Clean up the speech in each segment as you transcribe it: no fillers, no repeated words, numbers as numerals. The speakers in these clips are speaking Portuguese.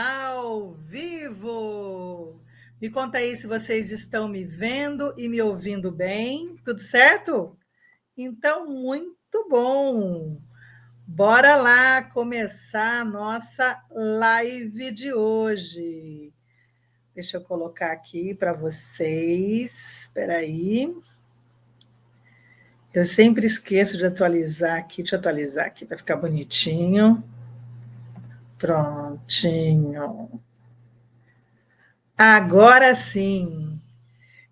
ao vivo. Me conta aí se vocês estão me vendo e me ouvindo bem. Tudo certo? Então, muito bom. Bora lá começar a nossa live de hoje. Deixa eu colocar aqui para vocês. Espera aí. Eu sempre esqueço de atualizar aqui. Deixa eu atualizar aqui para ficar bonitinho. Prontinho. Agora sim.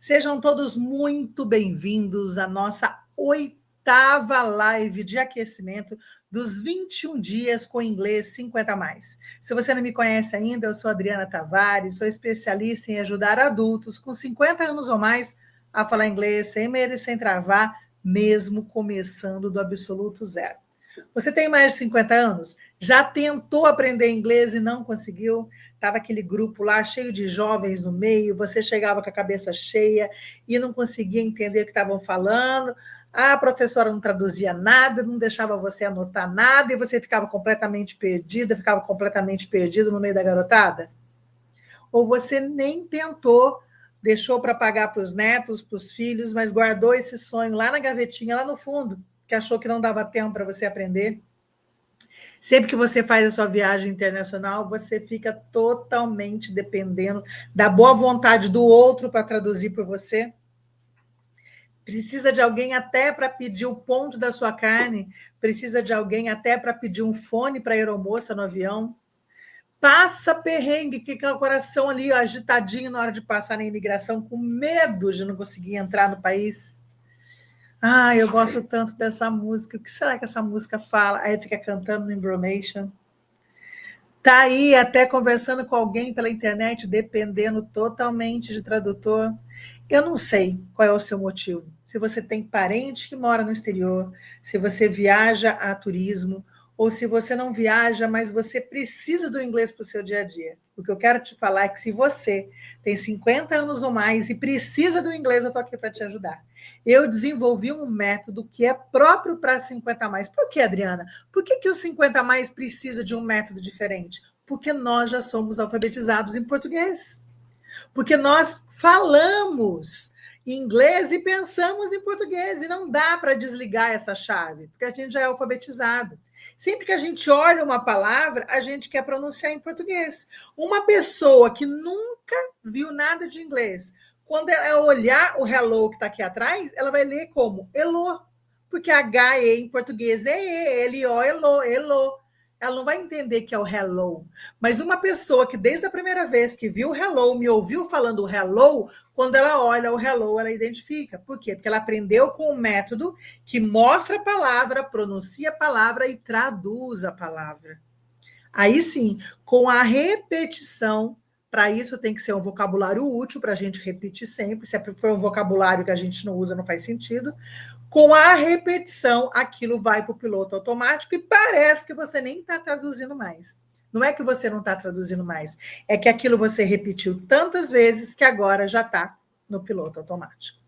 Sejam todos muito bem-vindos à nossa oitava live de aquecimento dos 21 dias com inglês 50 mais. Se você não me conhece ainda, eu sou Adriana Tavares, sou especialista em ajudar adultos com 50 anos ou mais a falar inglês sem medo e sem travar, mesmo começando do absoluto zero. Você tem mais de 50 anos? Já tentou aprender inglês e não conseguiu? Estava aquele grupo lá cheio de jovens no meio, você chegava com a cabeça cheia e não conseguia entender o que estavam falando. A professora não traduzia nada, não deixava você anotar nada e você ficava completamente perdida, ficava completamente perdido no meio da garotada? Ou você nem tentou, deixou para pagar para os netos, para os filhos, mas guardou esse sonho lá na gavetinha, lá no fundo, que achou que não dava tempo para você aprender? Sempre que você faz a sua viagem internacional, você fica totalmente dependendo da boa vontade do outro para traduzir por você. Precisa de alguém até para pedir o ponto da sua carne, precisa de alguém até para pedir um fone para a aeromoça no avião. Passa perrengue, que o coração ali ó, agitadinho na hora de passar na imigração, com medo de não conseguir entrar no país. Ah, eu gosto tanto dessa música. O que será que essa música fala? Aí fica cantando no Embromation. Tá aí até conversando com alguém pela internet, dependendo totalmente de tradutor. Eu não sei qual é o seu motivo. Se você tem parente que mora no exterior, se você viaja a turismo, ou se você não viaja, mas você precisa do inglês para o seu dia a dia. O que eu quero te falar é que se você tem 50 anos ou mais e precisa do inglês, eu estou aqui para te ajudar. Eu desenvolvi um método que é próprio para 50 a mais. Por que, Adriana? Por que o 50 a mais precisa de um método diferente? Porque nós já somos alfabetizados em português. Porque nós falamos inglês e pensamos em português, e não dá para desligar essa chave, porque a gente já é alfabetizado. Sempre que a gente olha uma palavra, a gente quer pronunciar em português. Uma pessoa que nunca viu nada de inglês, quando ela olhar o hello que está aqui atrás, ela vai ler como elo, porque H-E em português é E, L-O, elo, elo. Ela não vai entender que é o hello. Mas uma pessoa que desde a primeira vez que viu o hello, me ouviu falando o hello, quando ela olha o hello, ela identifica. Por quê? Porque ela aprendeu com um método que mostra a palavra, pronuncia a palavra e traduz a palavra. Aí sim, com a repetição, para isso tem que ser um vocabulário útil para a gente repetir sempre. Se for um vocabulário que a gente não usa, não faz sentido. Com a repetição, aquilo vai para o piloto automático e parece que você nem está traduzindo mais. Não é que você não está traduzindo mais, é que aquilo você repetiu tantas vezes que agora já está no piloto automático.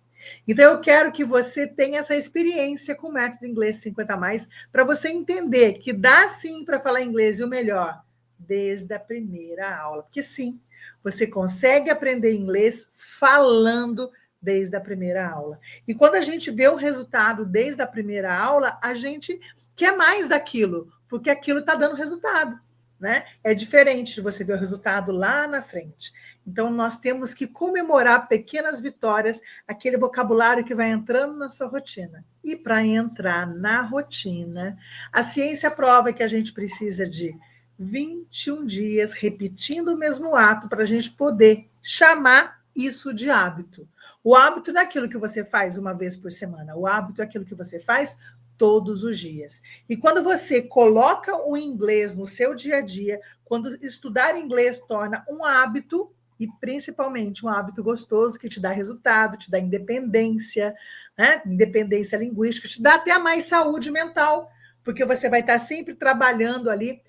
Então, eu quero que você tenha essa experiência com o método inglês 50 mais, para você entender que dá sim para falar inglês e o melhor, desde a primeira aula. Porque sim, você consegue aprender inglês falando desde a primeira aula. E quando a gente vê o resultado desde a primeira aula, a gente quer mais daquilo, porque aquilo está dando resultado. Né? É diferente de você ver o resultado lá na frente. Então, nós temos que comemorar pequenas vitórias, aquele vocabulário que vai entrando na sua rotina. E para entrar na rotina, a ciência prova que a gente precisa de 21 dias repetindo o mesmo ato para a gente poder chamar isso de hábito. O hábito não é aquilo que você faz uma vez por semana, o hábito é aquilo que você faz todos os dias. E quando você coloca o inglês no seu dia a dia, quando estudar inglês torna um hábito, e principalmente um hábito gostoso que te dá resultado, te dá independência, né? Independência linguística, te dá até mais saúde mental, porque você vai estar sempre trabalhando ali,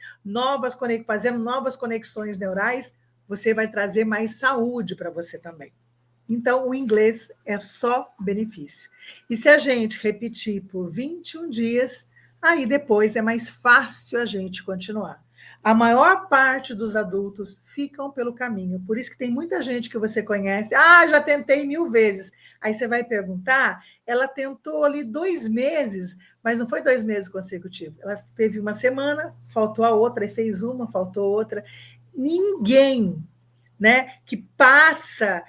fazendo novas conexões neurais, você vai trazer mais saúde para você também. Então, o inglês é só benefício. E se a gente repetir por 21 dias, aí depois é mais fácil a gente continuar. A maior parte dos adultos ficam pelo caminho. Por isso que tem muita gente que você conhece. Ah, já tentei 1000 vezes. Aí você vai perguntar, ela tentou ali 2 meses, mas não foi 2 meses consecutivos. Ela teve uma semana, faltou a outra, e fez uma, faltou outra. Ninguém, né, que passa,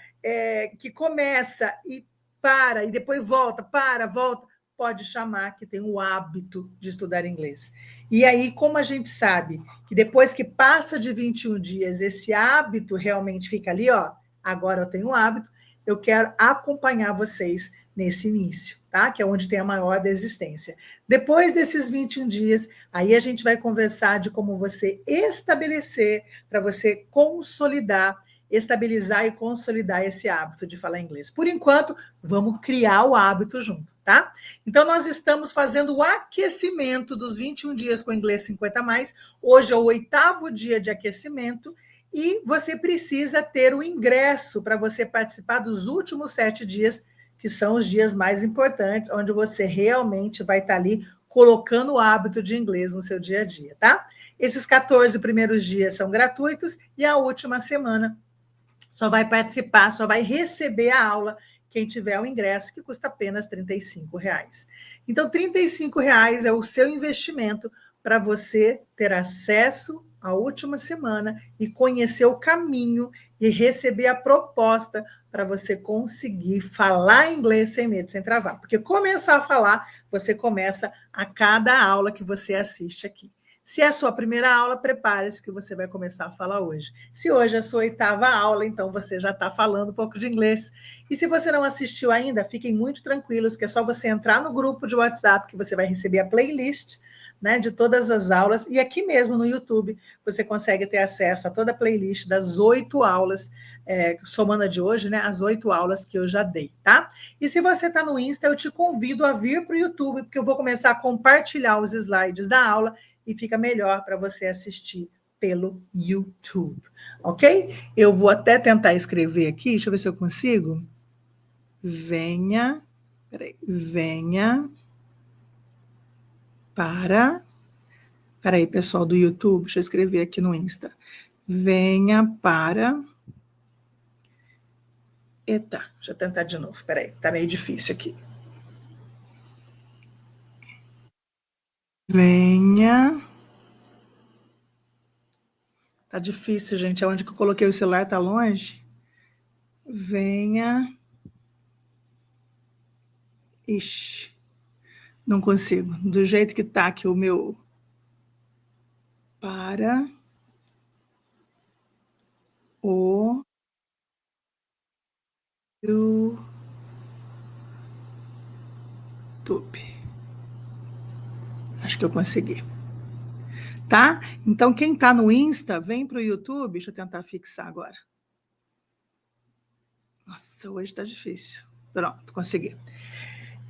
que começa e para, e depois volta, para, volta, pode chamar que tem o hábito de estudar inglês. E aí, como a gente sabe que depois que passa de 21 dias, esse hábito realmente fica ali, ó, agora eu tenho o hábito, eu quero acompanhar vocês nesse início, tá? Que é onde tem a maior desistência. Depois desses 21 dias, aí a gente vai conversar de como você estabelecer, para você consolidar, estabilizar e consolidar esse hábito de falar inglês. Por enquanto, vamos criar o hábito junto, tá? Então, nós estamos fazendo o aquecimento dos 21 dias com inglês 50 mais. Hoje é o 8º dia de aquecimento e você precisa ter o ingresso para você participar dos últimos 7 dias, que são os dias mais importantes, onde você realmente vai estar ali colocando o hábito de inglês no seu dia a dia, tá? Esses 14 primeiros dias são gratuitos e a última semana só vai participar, só vai receber a aula quem tiver o ingresso, que custa apenas R$ 35. Então, R$ 35 é o seu investimento para você ter acesso à última semana e conhecer o caminho e receber a proposta para você conseguir falar inglês sem medo, sem travar. Porque começar a falar, você começa a cada aula que você assiste aqui. Se é a sua primeira aula, prepare-se que você vai começar a falar hoje. Se hoje é a sua 8ª aula, então você já está falando um pouco de inglês. E se você não assistiu ainda, fiquem muito tranquilos, que é só você entrar no grupo de WhatsApp, que você vai receber a playlist, né, de todas as aulas. E aqui mesmo no YouTube, você consegue ter acesso a toda a playlist das 8 aulas, somando a de hoje, né, as 8 aulas que eu já dei, tá? E se você está no Insta, eu te convido a vir para o YouTube, porque eu vou começar a compartilhar os slides da aula e fica melhor para você assistir pelo YouTube, ok? Eu vou até tentar escrever aqui, deixa eu ver se eu consigo. Venha para... Peraí, pessoal do YouTube, deixa eu escrever aqui no Insta. Venha para... Eita, deixa eu tentar de novo, peraí, tá meio difícil aqui. Venha... Tá difícil, gente, aonde que eu coloquei o celular tá longe. Venha... Ixi, não consigo. Do jeito que tá aqui o meu... Para o YouTube. Acho que eu consegui. Tá? Então, quem tá no Insta, vem para o YouTube. Deixa eu tentar fixar agora. Nossa, hoje tá difícil. Pronto, consegui.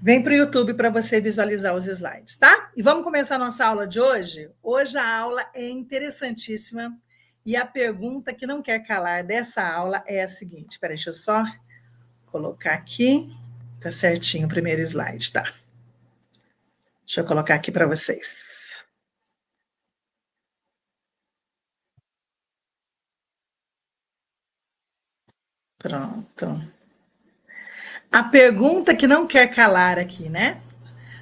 Vem para o YouTube para você visualizar os slides, tá? E vamos começar a nossa aula de hoje? Hoje a aula é interessantíssima e a pergunta que não quer calar dessa aula é a seguinte. Peraí, deixa eu só colocar aqui. Tá certinho o primeiro slide, tá? Deixa eu colocar aqui para vocês. Pronto. A pergunta que não quer calar aqui, né?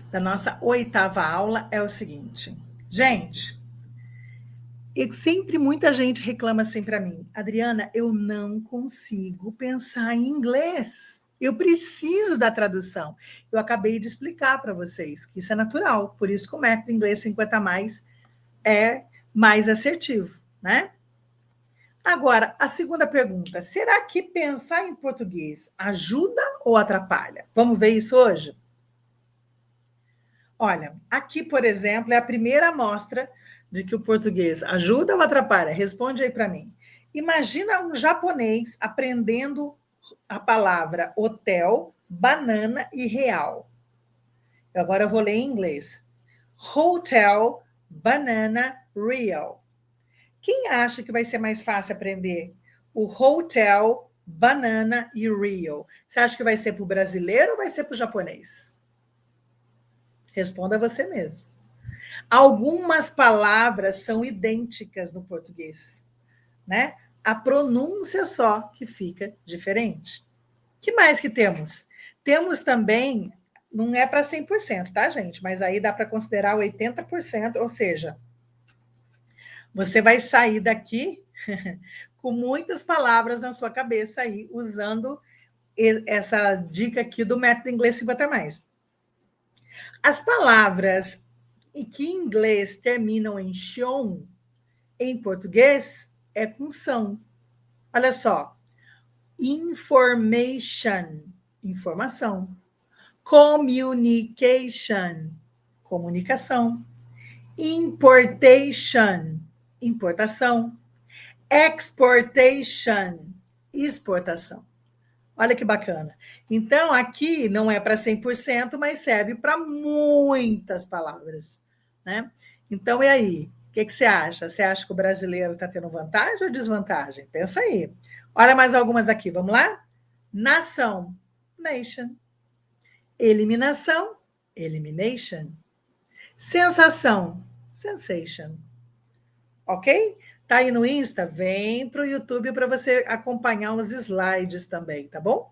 Da nossa 8ª aula é o seguinte. Gente, e sempre muita gente reclama assim para mim. Adriana, eu não consigo pensar em inglês. Eu preciso da tradução. Eu acabei de explicar para vocês que isso é natural. Por isso que o método inglês 50 mais é mais assertivo, né? Agora, a segunda pergunta: será que pensar em português ajuda ou atrapalha? Vamos ver isso hoje? Olha, aqui, por exemplo, é a primeira amostra de que o português ajuda ou atrapalha? Responde aí para mim. Imagina um japonês aprendendo a palavra hotel, banana e real. Agora eu vou ler em inglês. Hotel, banana, real. Quem acha que vai ser mais fácil aprender o hotel, banana e real? Você acha que vai ser para o brasileiro ou vai ser para o japonês? Responda você mesmo. Algumas palavras são idênticas no português, né? A pronúncia só que fica diferente. Que mais que temos? Temos também, não é para 100%, tá, gente? Mas aí dá para considerar 80%, ou seja, você vai sair daqui com muitas palavras na sua cabeça aí, usando essa dica aqui do método inglês 50 mais. As palavras que em inglês terminam em "tion", em português é com "são". Olha só: information, informação; communication, comunicação; importation, importação; exportation, exportação. Olha que bacana. Então, aqui não é para 100%, mas serve para muitas palavras, né? Então, e aí? O que você acha? Você acha que o brasileiro está tendo vantagem ou desvantagem? Pensa aí. Olha mais algumas aqui, vamos lá? Nação, nation. Eliminação, elimination. Sensação, sensation. Ok? Tá aí no Insta? Vem para o YouTube para você acompanhar os slides também, tá bom?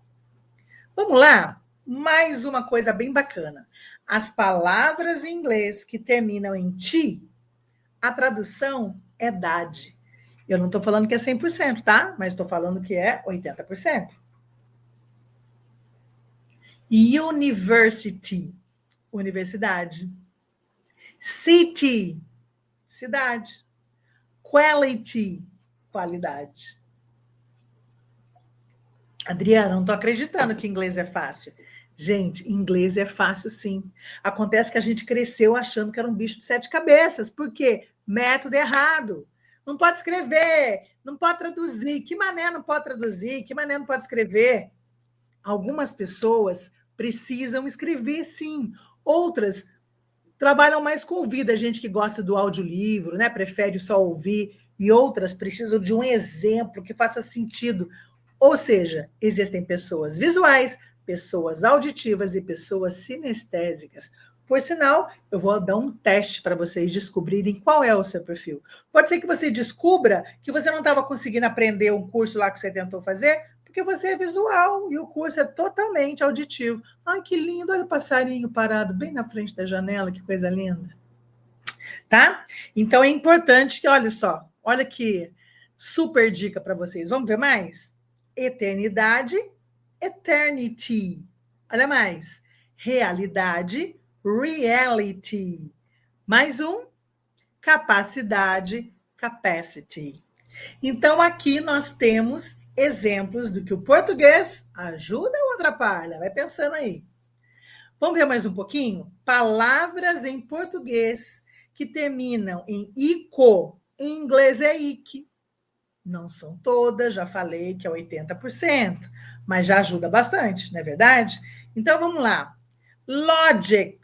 Vamos lá? Mais uma coisa bem bacana. As palavras em inglês que terminam em "ti", a tradução é "dade". Eu não estou falando que é 100%, tá? Mas estou falando que é 80%. University, universidade. City, cidade. Quality, qualidade. Adriana, não estou acreditando que inglês é fácil. Gente, inglês é fácil sim. Acontece que a gente cresceu achando que era um bicho de 7 cabeças. Por quê? Método errado. Não pode escrever, não pode traduzir. Que mané não pode traduzir? Que mané não pode escrever? Algumas pessoas precisam escrever sim. Outras trabalham mais com ouvido. A gente que gosta do audiolivro, né? Prefere só ouvir. E outras precisam de um exemplo que faça sentido. Ou seja, existem pessoas visuais, pessoas auditivas e pessoas sinestésicas. Por sinal, eu vou dar um teste para vocês descobrirem qual é o seu perfil. Pode ser que você descubra que você não estava conseguindo aprender um curso lá que você tentou fazer, porque você é visual e o curso é totalmente auditivo. Ai, que lindo, olha o passarinho parado bem na frente da janela, que coisa linda. Tá? Então é importante que, olha só, olha que super dica para vocês. Vamos ver mais? Eternidade, eternity. Olha mais. Realidade, reality. Mais um, capacidade, capacity. Então, aqui nós temos exemplos do que o português ajuda ou atrapalha. Vai pensando aí. Vamos ver mais um pouquinho? Palavras em português que terminam em "ico", em inglês é "ic". Não são todas, já falei que é 80%, mas já ajuda bastante, não é verdade? Então vamos lá. Logic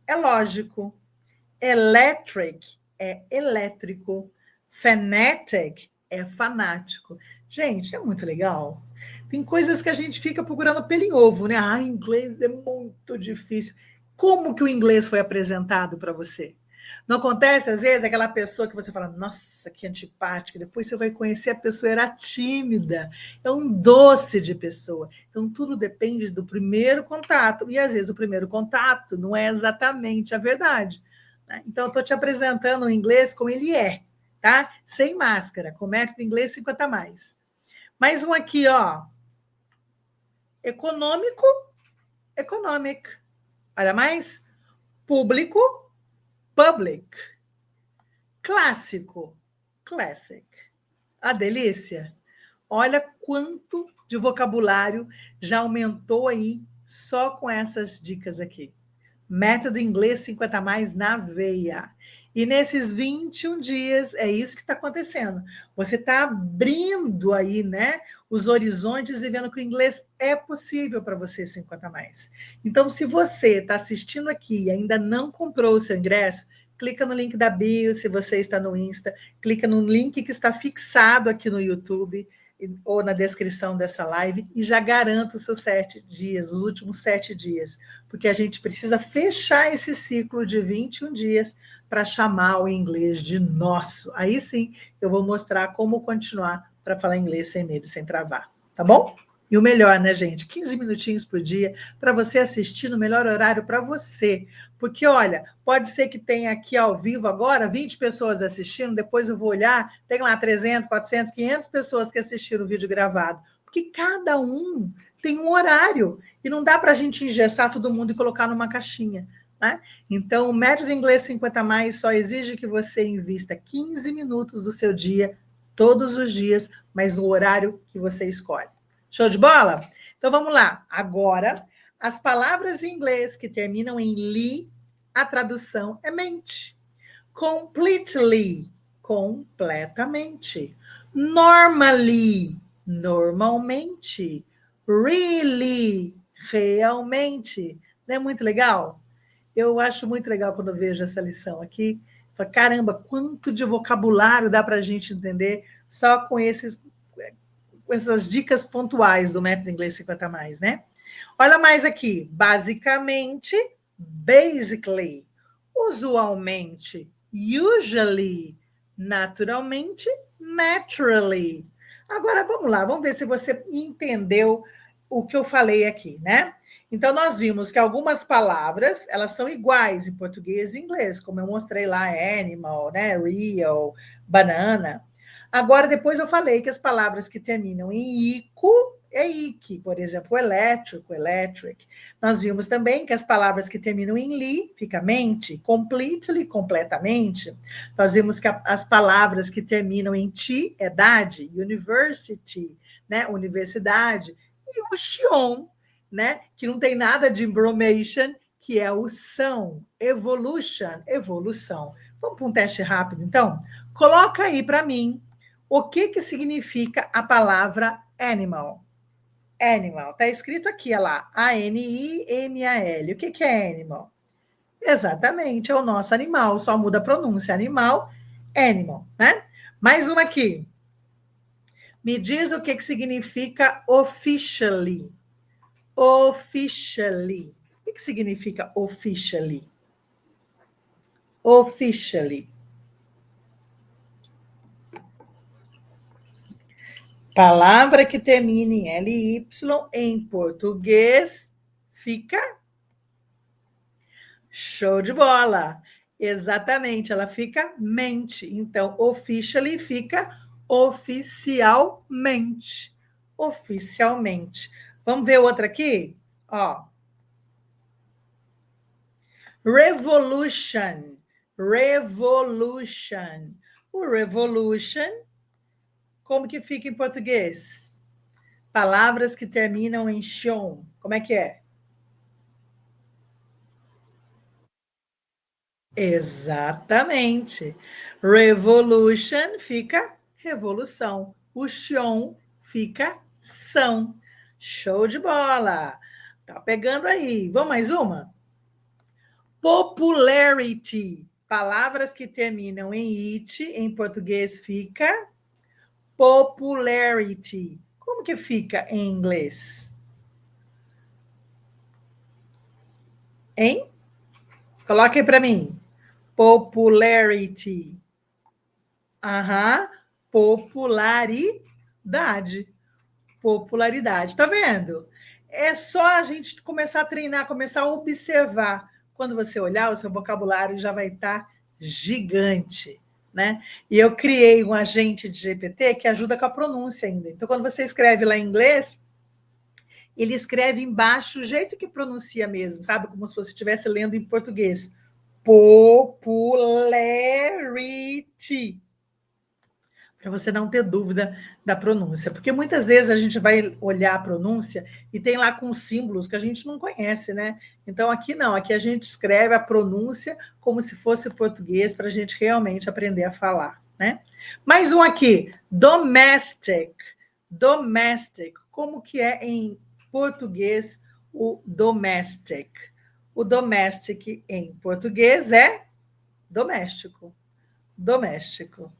é lógico. Electric é elétrico. Fanatic é fanático. Gente, é muito legal. Tem coisas que a gente fica procurando pelo em ovo, né? Ah, inglês é muito difícil. Como que o inglês foi apresentado para você? Não acontece, às vezes, aquela pessoa que você fala, nossa, que antipática, depois você vai conhecer a pessoa, era tímida, é um doce de pessoa. Então, tudo depende do primeiro contato, e às vezes o primeiro contato não é exatamente a verdade. Né? Então, eu estou te apresentando o inglês como ele é, tá? Sem máscara, com método inglês 50 mais. Mais um aqui, ó. Econômico, economic. Olha mais. Público, public. Clássico, classic. A delícia? Olha quanto de vocabulário já aumentou aí só com essas dicas aqui. Método inglês 50 mais na veia. E nesses 21 dias é isso que está acontecendo. Você está abrindo aí, né, os horizontes e vendo que o inglês é possível para você 50 mais. Então, se você está assistindo aqui e ainda não comprou o seu ingresso, clica no link da bio, se você está no Insta, clica no link que está fixado aqui no YouTube. ou na descrição dessa live e já garanto os seus 7 dias, os últimos 7 dias, porque a gente precisa fechar esse ciclo de 21 dias para chamar o inglês de nosso. Aí sim, eu vou mostrar como continuar para falar inglês sem medo, sem travar, tá bom? E o melhor, né, gente? 15 minutinhos por dia para você assistir no melhor horário para você. Porque, olha, pode ser que tenha aqui ao vivo agora 20 pessoas assistindo, depois eu vou olhar, tem lá 300, 400, 500 pessoas que assistiram o vídeo gravado. Porque cada um tem um horário e não dá para a gente engessar todo mundo e colocar numa caixinha. Né? Então, o Método Inglês 50 Mais só exige que você invista 15 minutos do seu dia, todos os dias, mas no horário que você escolhe. Show de bola? Então vamos lá. Agora, as palavras em inglês que terminam em li, a tradução é mente. Completely, completamente. Normally, normalmente. Really, realmente. Não é muito legal? Eu acho muito legal quando eu vejo essa lição aqui. Falo, caramba, quanto de vocabulário dá para a gente entender só com essas dicas pontuais do Método Inglês 50 Mais, né? Olha mais aqui. Basicamente, basically. Usualmente, usually. Naturalmente, naturally. Agora, vamos lá. Vamos ver se você entendeu o que eu falei aqui, né? Então, nós vimos que algumas palavras, elas são iguais em português e inglês, como eu mostrei lá, animal, né? Real, banana. Agora, depois eu falei que as palavras que terminam em ico é ic, por exemplo, elétrico, electric. Nós vimos também que as palavras que terminam em li fica mente, completely, completamente. Nós vimos que as palavras que terminam em ti é dade, university, né, universidade, e o xion, né, que não tem nada de embromation, que é o são, evolution, evolução. Vamos para um teste rápido, então? Coloca aí para mim o que significa a palavra animal. Animal, está escrito aqui, olha lá, A-N-I-M-A-L. O que é animal? Exatamente, é o nosso animal, só muda a pronúncia. Animal, animal, né? Mais uma aqui. Me diz o que significa officially. Officially. O que significa officially? Officially. Palavra que termina em LY, em português, fica show de bola. Exatamente, ela fica mente. Então, officially fica oficialmente. Oficialmente. Vamos ver outra aqui? Ó. Revolution. Revolution. O revolution, como que fica em português? Palavras que terminam em tion. Como é que é? Exatamente. Revolution fica revolução. O xion fica são. Show de bola. Tá pegando aí. Vamos mais uma? Popularity. Palavras que terminam em it, em português fica popularity. Como que fica em inglês? Hein? Coloque para mim. Popularity. Aham. Popularidade. Popularidade. Tá vendo? É só a gente começar a treinar, começar a observar. Quando você olhar, o seu vocabulário já vai estar gigante, né? E eu criei um agente de GPT que ajuda com a pronúncia ainda. Então, quando você escreve lá em inglês, ele escreve embaixo o jeito que pronuncia mesmo, sabe? Como se você estivesse lendo em português. Popularity. Para você não ter dúvida da pronúncia. Porque muitas vezes a gente vai olhar a pronúncia e tem lá com símbolos que a gente não conhece, né? Então aqui não, aqui a gente escreve a pronúncia como se fosse português para a gente realmente aprender a falar, né? Mais um aqui, domestic. Domestic. Como que é em português o domestic? O domestic em português é doméstico. Doméstico.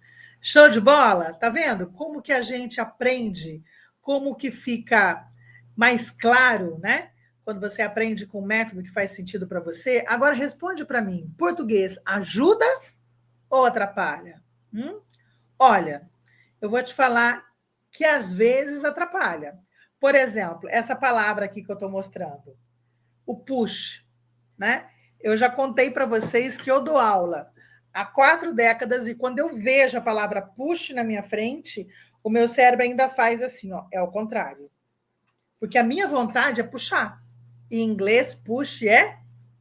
Show de bola? Tá vendo? Como que a gente aprende, como que fica mais claro, né? Quando você aprende com um método que faz sentido para você. Agora responde para mim, português ajuda ou atrapalha? Olha, eu vou te falar que às vezes atrapalha. Por exemplo, essa palavra aqui que eu estou mostrando, o push, né? Eu já contei para vocês que eu dou aula há 4 décadas e quando eu vejo a palavra push na minha frente, o meu cérebro ainda faz assim, ó, é o contrário. Porque a minha vontade é puxar. Em inglês, push é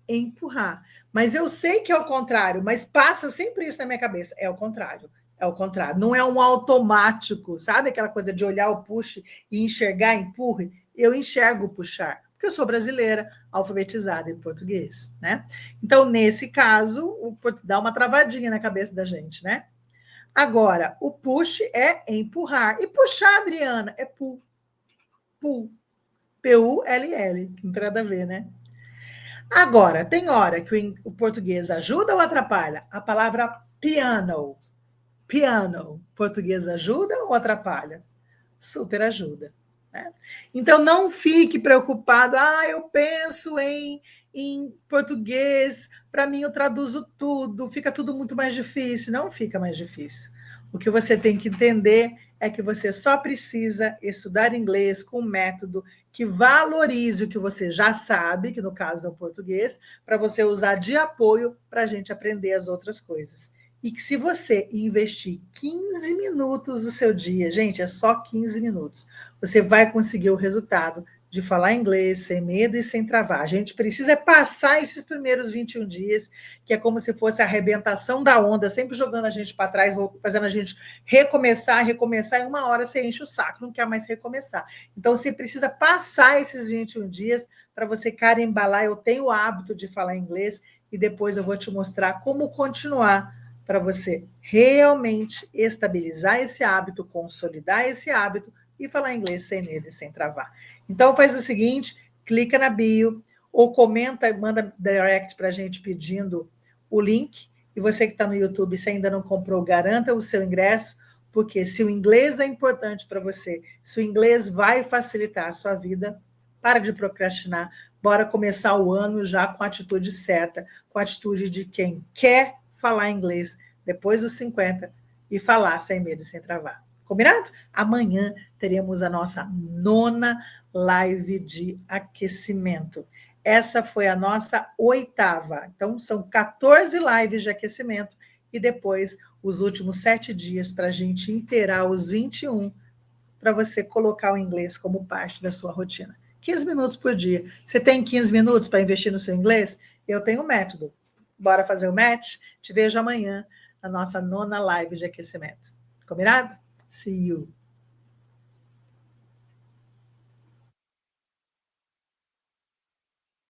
empurrar. Mas eu sei que é o contrário, mas passa sempre isso na minha cabeça. É o contrário. É o contrário. Não é um automático, sabe aquela coisa de olhar o push e enxergar empurre? Eu enxergo puxar, porque eu sou brasileira, alfabetizada em português, né? Então, nesse caso, dá uma travadinha na cabeça da gente, né? Agora, o push é empurrar. E puxar, Adriana, é pull. Pull. Pull, não tem nada a ver, né? Agora, tem hora que o português ajuda ou atrapalha? A palavra piano. Piano. Português ajuda ou atrapalha? Super ajuda. Né? Então, não fique preocupado. Eu penso em português, para mim eu traduzo tudo, fica tudo muito mais difícil. Não fica mais difícil. O que você tem que entender é que você só precisa estudar inglês com um método que valorize o que você já sabe, que no caso é o português, para você usar de apoio para a gente aprender as outras coisas. E que se você investir 15 minutos do seu dia, gente, é só 15 minutos, você vai conseguir o resultado de falar inglês sem medo e sem travar. A gente precisa passar esses primeiros 21 dias, que é como se fosse a arrebentação da onda, sempre jogando a gente para trás, fazendo a gente recomeçar, recomeçar, e uma hora você enche o saco, não quer mais recomeçar. Então, você precisa passar esses 21 dias para você carimbar. Eu tenho o hábito de falar inglês e depois eu vou te mostrar como continuar para você realmente estabilizar esse hábito, consolidar esse hábito e falar inglês sem medo e sem travar. Então, faz o seguinte, clica na bio ou comenta, manda direct para a gente pedindo o link. E você que está no YouTube, se ainda não comprou, garanta o seu ingresso, porque se o inglês é importante para você, se o inglês vai facilitar a sua vida, para de procrastinar. Bora começar o ano já com a atitude certa, com a atitude de quem quer falar inglês depois dos 50 e falar sem medo e sem travar. Combinado? Amanhã teremos a nossa 9ª live de aquecimento. Essa foi a nossa 8ª. Então, são 14 lives de aquecimento e depois os últimos 7 dias para a gente inteirar os 21 para você colocar o inglês como parte da sua rotina. 15 minutos por dia. Você tem 15 minutos para investir no seu inglês? Eu tenho um método. Bora fazer o match? Te vejo amanhã na nossa 9ª live de aquecimento. Combinado? See you!